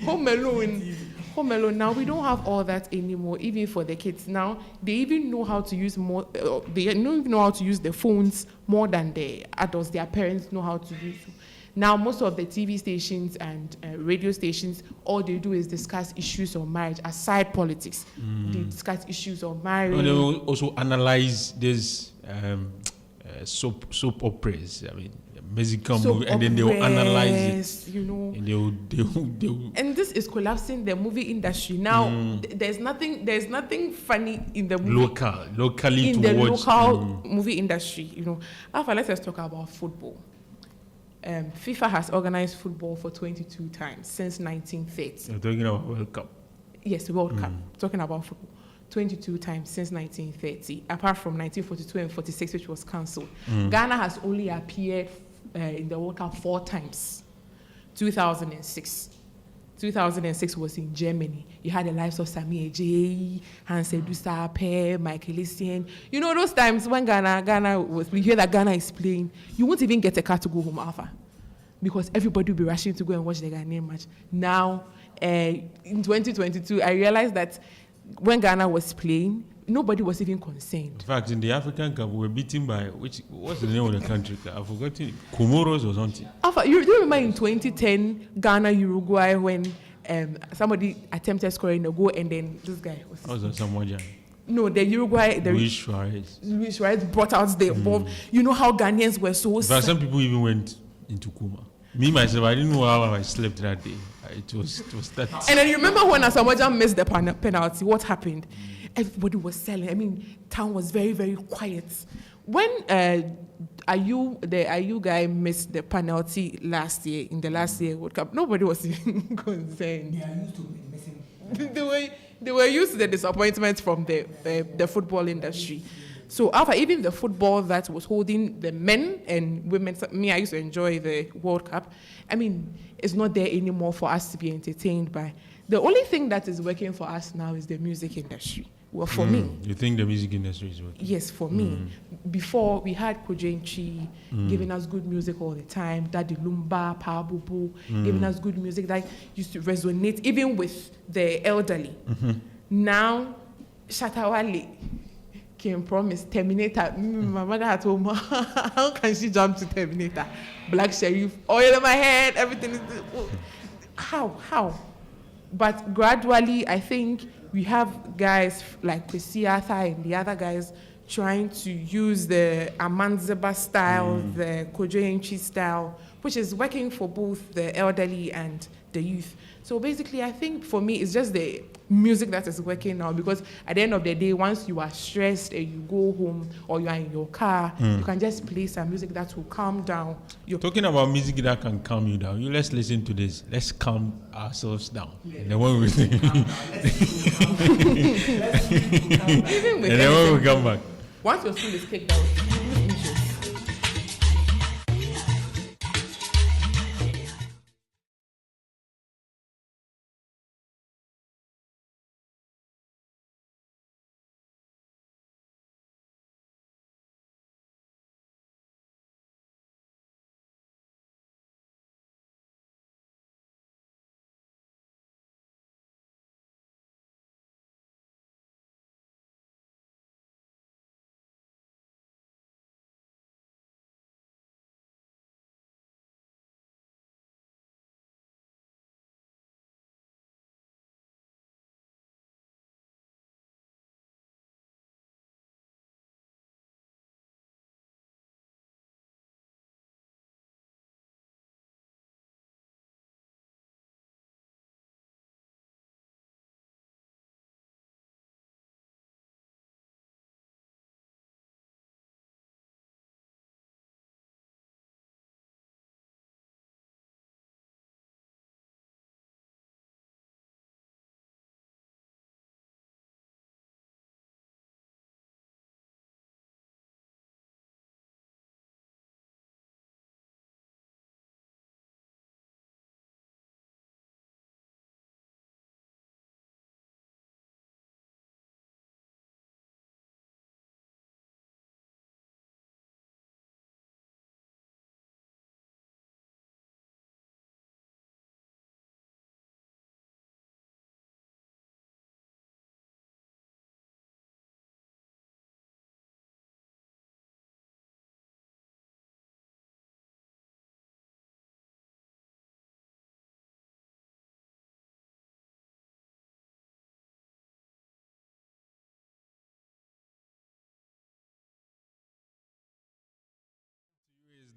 Speaker 10: Home Alone. Now we don't have all that anymore. Even for the kids now, they even know how to use more. They don't even know how to use the phones more than the adults. Their parents know how to use. Now most of the TV stations and radio stations, all they do is discuss issues on marriage aside politics. They discuss issues on marriage.
Speaker 1: And they will also analyze this soap operas. I mean, musical movie, and then they will analyze it.
Speaker 10: You know,
Speaker 1: and they will.
Speaker 10: And this is collapsing the movie industry now. There's nothing funny in the movie.
Speaker 1: Locally
Speaker 10: in
Speaker 1: to
Speaker 10: the
Speaker 1: watch.
Speaker 10: local movie industry. You know, Alpha, let's talk about football. FIFA has organized football for 22 times since 1930.
Speaker 1: You're talking about World Cup.
Speaker 10: Yes, World Cup. Talking about football. 22 times since 1930, apart from 1942 and 46, which was cancelled. Ghana has only appeared in the World Cup 4 times. 2006. 2006 was in Germany. You had the lives of Sami Eje, Hans Edusape, Michael Essien. You know those times when Ghana was, we hear that Ghana is playing, you won't even get a car to go home, Alpha, because everybody will be rushing to go and watch the Ghanaian match. Now, in 2022, I realized that when Ghana was playing, nobody was even concerned.
Speaker 1: In fact, in the African Cup, we were beaten by what's the name of the country? I've forgotten. Comoros or something.
Speaker 10: Alpha, you remember in 2010 Ghana Uruguay when somebody attempted scoring a goal and then this guy was.
Speaker 1: Samoa.
Speaker 10: No, the Uruguay.
Speaker 1: Luis Suarez
Speaker 10: brought out the ball. You know how Ghanaians were so.
Speaker 1: But some people even went into coma. Me myself, I didn't know how I slept that day. It was that.
Speaker 10: And then you remember when Asamoah missed the penalty? What happened? Everybody was selling. I mean, town was very, very quiet. When the Ayu guy missed the penalty last year in the last year World Cup, nobody was even concerned. They are used to missing. They were used to the disappointment from the football industry. So after even the football that was holding the men and women, me, I used to enjoy the World Cup. I mean, it's not there anymore for us to be entertained by. The only thing that is working for us now is the music industry. Well, for me.
Speaker 1: You think the music industry is working?
Speaker 10: Yes, for me. Before, we had Kojenchi giving us good music all the time. Daddy Lumba, Power Bubu, giving us good music that used to resonate even with the elderly. Now, Shatawale can promise Terminator. My mother had told me, how can she jump to Terminator? Black Sheriff, oil in my head, everything is. How? But gradually, I think we have guys like Kwesi Arthur and the other guys trying to use the Amanzeba style, the Kojo Enchi style, which is working for both the elderly and the youth. So basically, I think for me, it's just the music that is working now, because at the end of the day, once you are stressed and you go home or you are in your car, you can just play some music that will calm down.
Speaker 1: Talking about music that can calm you down, let's listen to this. Let's calm ourselves down. Yeah. And then when we come back.
Speaker 10: Once your school is kicked out,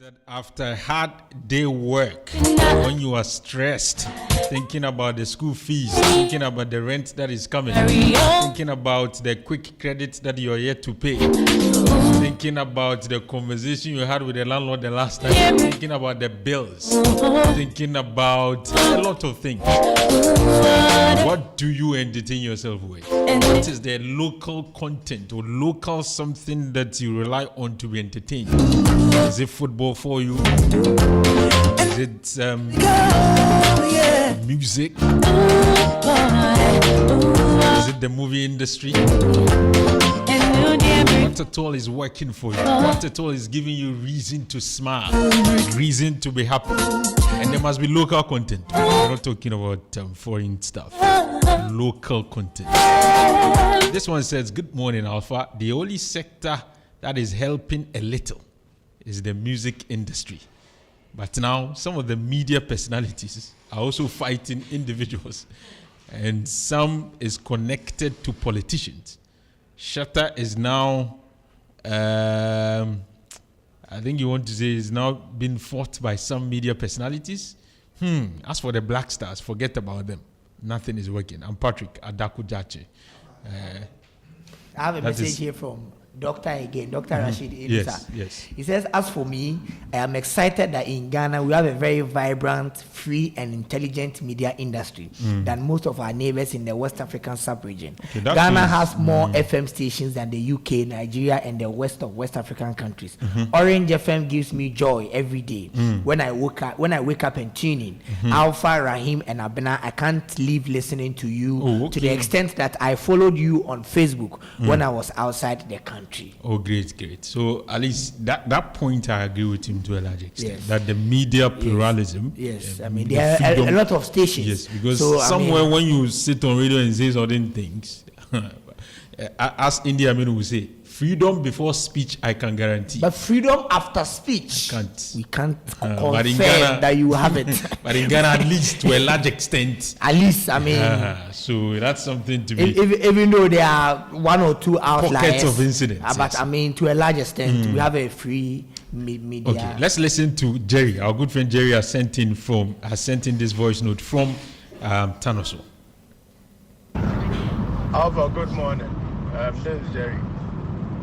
Speaker 1: That after hard day work, when you are stressed, thinking about the school fees, thinking about the rent that is coming, thinking about the quick credit that you are yet to pay, thinking about the conversation you had with the landlord the last time, thinking about the bills, thinking about a lot of things. What do you entertain yourself with? What is the local content or local something that you rely on to be entertained? Is it football for you? Is it music? Is it the movie industry? What at all is working for you? What at all is giving you reason to smile, reason to be happy? And there must be local content. We're not talking about foreign stuff. Local content. This one says, good morning, Alpha. The only sector that is helping a little is the music industry. But now some of the media personalities are also fighting individuals, and some is connected to politicians. Shatter is now, I think you want to say, is now being fought by some media personalities. As for the Black Stars, forget about them. Nothing is working. I'm Patrick Adaku Jache.
Speaker 2: I have a message here from Dr. Rashid Elisa.
Speaker 1: Yes.
Speaker 2: He says, as for me, I am excited that in Ghana we have a very vibrant, free and intelligent media industry than most of our neighbors in the West African sub-region. Okay, Ghana has more FM stations than the UK, Nigeria and the west of West African countries. Orange FM gives me joy every day. When I wake up and tune in. Alpha, Rahim and Abena, I can't leave listening to you to the extent that I followed you on Facebook when I was outside the country. Oh,
Speaker 1: great. So at least that point I agree with him to a large extent. Yes. That the media pluralism.
Speaker 2: Yes, I mean there are a lot of stations.
Speaker 1: Yes, because somewhere when you sit on radio and say certain things, as India will say, freedom before speech I can guarantee.
Speaker 2: But freedom after speech, we can't confirm that you have it.
Speaker 1: But in Ghana, at least to a large extent.
Speaker 2: At least, I mean.
Speaker 1: So that's something to be.
Speaker 2: Even though there are one or two outliers.
Speaker 1: Pockets of incidents.
Speaker 2: But I mean, to a large extent, we have a free media.
Speaker 1: Okay, let's listen to Jerry. Our good friend Jerry has sent in this voice note from Tanoso.
Speaker 11: Alpha, good morning. This is Jerry.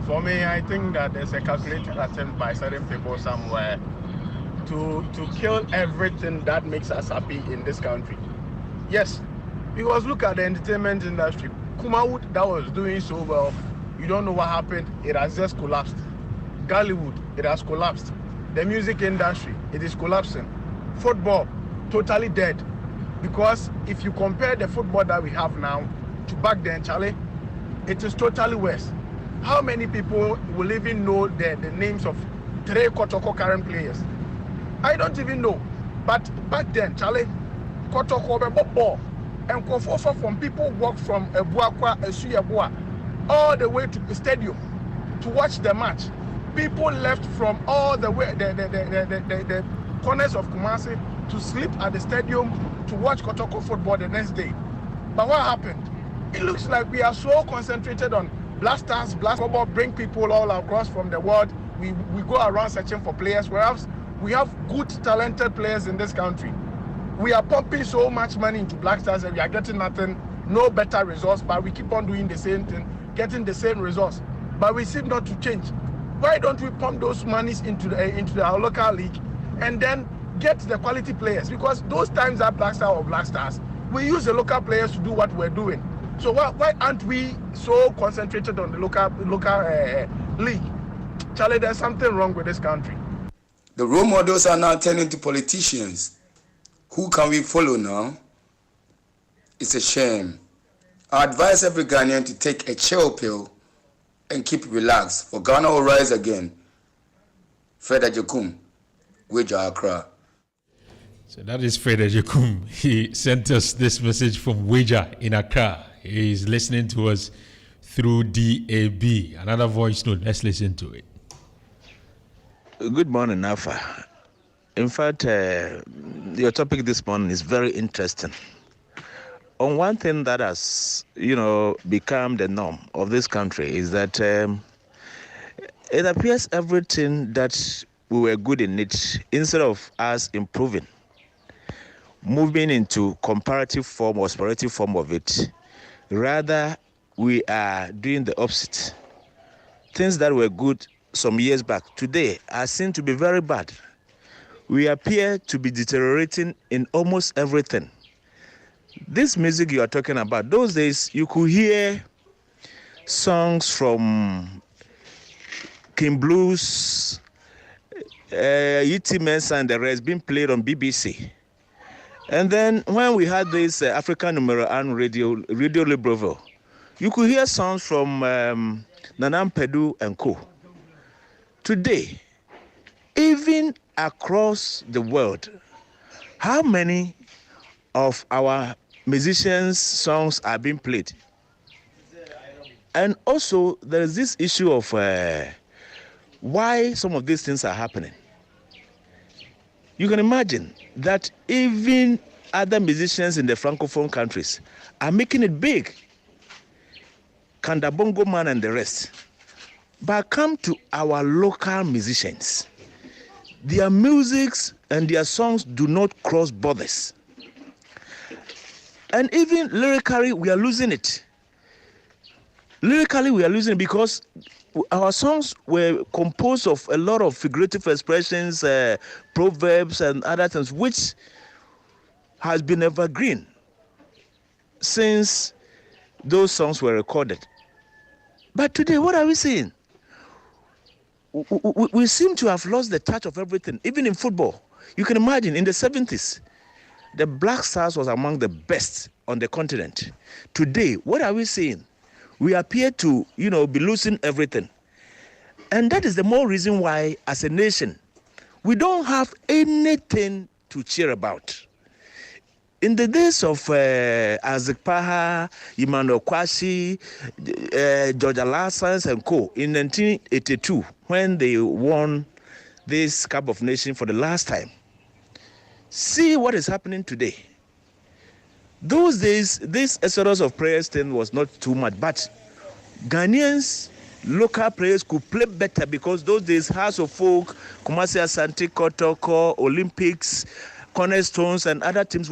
Speaker 11: For me, I think that there's a calculated attempt by certain people somewhere to kill everything that makes us happy in this country. Yes, because look at the entertainment industry. Kumawood, that was doing so well. You don't know what happened. It has just collapsed. Gollywood, it has collapsed. The music industry, it is collapsing. Football, totally dead. Because if you compare the football that we have now to back then, Charlie, it is totally worse. How many people will even know the names of 3 Kotoko current players? I don't even know. But back then, Charlie, Kotoko ball, and Kofofa from people walk from Ebuakwa, Esuyabua, all the way to the stadium to watch the match. People left from all the way the corners of Kumasi to sleep at the stadium to watch Kotoko football the next day. But what happened? It looks like we are so concentrated on Black football, bring people all across from the world. We go around searching for players, whereas we have good, talented players in this country. We are pumping so much money into Black Stars and we are getting nothing, no better results, but we keep on doing the same thing, getting the same results. But we seem not to change. Why don't we pump those monies into our local league and then get the quality players? Because those times that Black Star or Black Stars, we use the local players to do what we're doing. So why aren't we so concentrated on the local league? Charlie, there's something wrong with this country.
Speaker 12: The role models are now turning to politicians. Who can we follow now? It's a shame. I advise every Ghanaian to take a chill pill and keep relaxed, for Ghana will rise again. Fred Ajekum, Weja Accra.
Speaker 1: So that is Fred Ajekum. He sent us this message from Weja in Accra. He's listening to us through DAB. Another voice note. Let's listen to it.
Speaker 13: Good morning, Alpha. In fact, your topic this morning is very interesting. On one thing that has, become the norm of this country is that it appears everything that we were good in it, instead of us improving, moving into comparative form or sporadic form of it, rather we are doing the opposite. Things that were good some years back today are seen to be very bad. We appear to be deteriorating in almost everything. This music you are talking about, those days you could hear songs from King Blues, E.T. Mensah and the rest being played on BBC. And then when we had this African numero one Radio Libreville, you could hear songs from Nanam Pedu and co. Today, even across the world, how many of our musicians' songs are being played? And also, there is this issue of why some of these things are happening. You can imagine that even other musicians in the Francophone countries are making it big. Kanda Bongo Man and the rest. But come to our local musicians. Their musics and their songs do not cross borders. And even lyrically, we are losing it. Lyrically, we are losing it because our songs were composed of a lot of figurative expressions, proverbs, and other things, which has been evergreen since those songs were recorded. But today, what are we seeing? We seem to have lost the touch of everything, even in football. You can imagine, in the 70s, the Black Stars was among the best on the continent. Today, what are we seeing? We appear to, be losing everything. And that is the more reason why, as a nation, we don't have anything to cheer about. In the days of Isaac Paha, Emmanuel Kwasi, George Alassans and co. in 1982, when they won this Cup of Nations for the last time, see what is happening today. Those days, this exodus of prayers thing was not too much, but Ghanaians, local players could play better because those days, House of Folk, Kumasi Asante, Kotoko, Olympics, Cornerstones, and other teams